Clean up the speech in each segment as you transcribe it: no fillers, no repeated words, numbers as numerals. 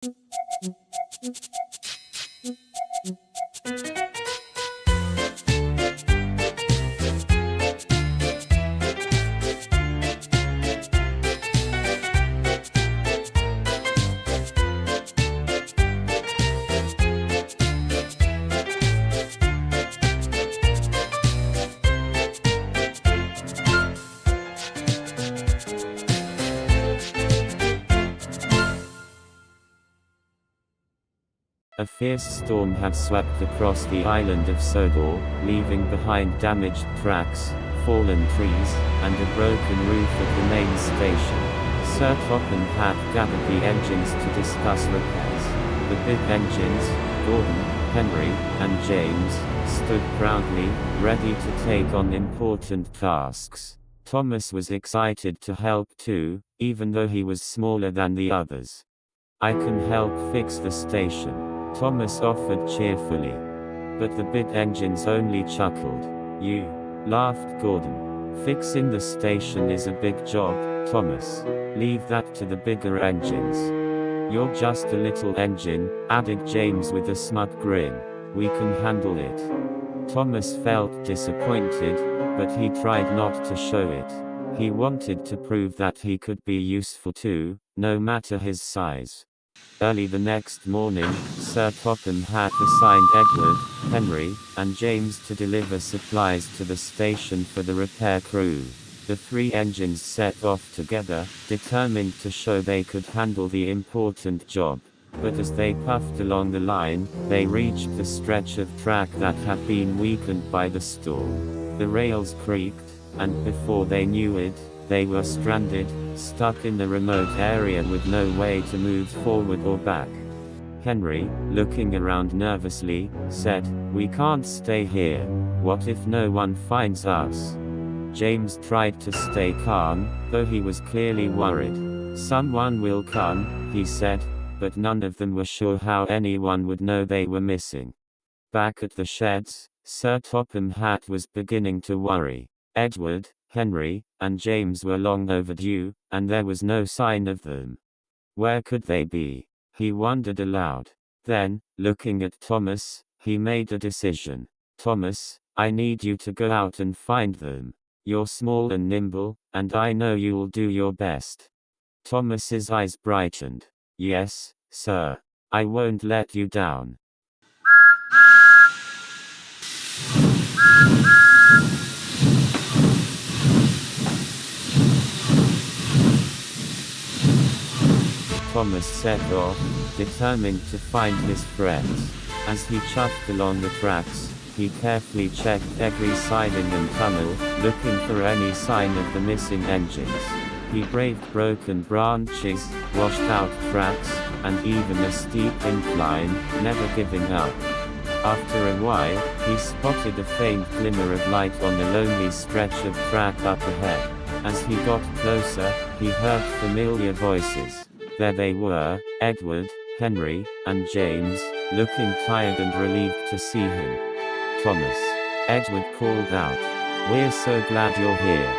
A fierce storm had swept across the island of Sodor, leaving behind damaged tracks, fallen trees, and a broken roof of the main station. Sir Topham had gathered the engines to discuss repairs. The big engines, Gordon, Henry, and James, stood proudly, ready to take on important tasks. Thomas was excited to help too, even though he was smaller than the others. "I can help fix the station," Thomas offered cheerfully. But the big engines only chuckled. "You?" laughed Gordon. "Fixing the station is a big job, Thomas. Leave that to the bigger engines." "You're just a little engine," added James with a smug grin. "We can handle it." Thomas felt disappointed, but he tried not to show it. He wanted to prove that he could be useful too, no matter his size. Early the next morning, Sir Topham had assigned Edward, Henry, and James to deliver supplies to the station for the repair crew. The three engines set off together, determined to show they could handle the important job. But as they puffed along the line, they reached the stretch of track that had been weakened by the storm. The rails creaked, and before they knew it, they were stranded, stuck in the remote area with no way to move forward or back. Henry, looking around nervously, said, "We can't stay here. What if no one finds us?" James tried to stay calm, though he was clearly worried. "Someone will come," he said, but none of them were sure how anyone would know they were missing. Back at the sheds, Sir Topham Hatt was beginning to worry. Edward, Henry, and James were long overdue, and there was no sign of them. Where could they be? He wondered aloud. Then, looking at Thomas, he made a decision. "Thomas, I need you to go out and find them. You're small and nimble, and I know you'll do your best." Thomas's eyes brightened. "Yes, sir. I won't let you down." Thomas set off, determined to find his friends. As he chuffed along the tracks, he carefully checked every siding and tunnel, looking for any sign of the missing engines. He braved broken branches, washed out tracks, and even a steep incline, never giving up. After a while, he spotted a faint glimmer of light on the lonely stretch of track up ahead. As he got closer, he heard familiar voices. There they were, Edward, Henry, and James, looking tired and relieved to see him. "Thomas," Edward called out. "We're so glad you're here."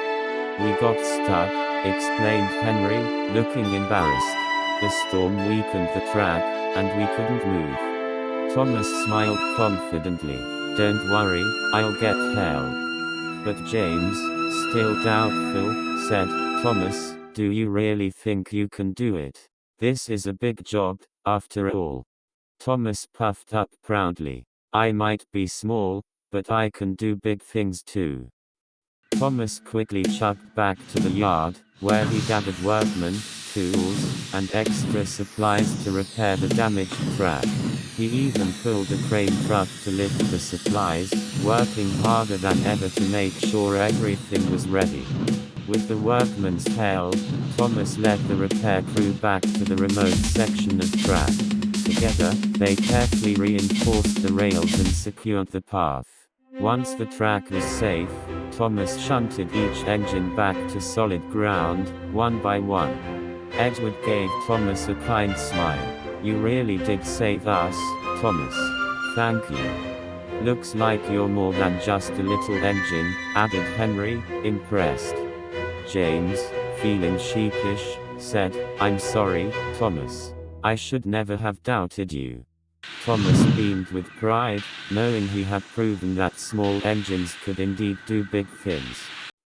"We got stuck," explained Henry, looking embarrassed. "The storm weakened the track, and we couldn't move." Thomas smiled confidently. "Don't worry, I'll get help." But James, still doubtful, said, "Thomas, do you really think you can do it? This is a big job, after all." Thomas puffed up proudly. "I might be small, but I can do big things too." Thomas quickly chugged back to the yard, where he gathered workmen, tools, and extra supplies to repair the damaged track. He even pulled a crane truck to lift the supplies, working harder than ever to make sure everything was ready. With the workmen's help, Thomas led the repair crew back to the remote section of track. Together, they carefully reinforced the rails and secured the path. Once the track was safe, Thomas shunted each engine back to solid ground, one by one. Edward gave Thomas a kind smile. "You really did save us, Thomas. Thank you." "Looks like you're more than just a little engine," added Henry, impressed. James, feeling sheepish, said, "I'm sorry, Thomas. I should never have doubted you." Thomas beamed with pride, knowing he had proven that small engines could indeed do big things.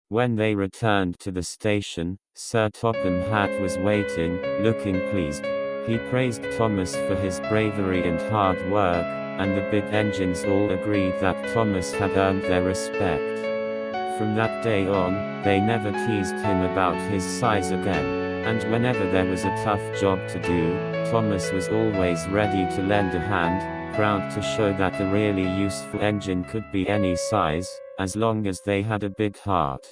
When they returned to the station, Sir Topham Hatt was waiting, looking pleased. He praised Thomas for his bravery and hard work, and the big engines all agreed that Thomas had earned their respect. From that day on, they never teased him about his size again. And whenever there was a tough job to do, Thomas was always ready to lend a hand, proud to show that a really useful engine could be any size, as long as they had a big heart.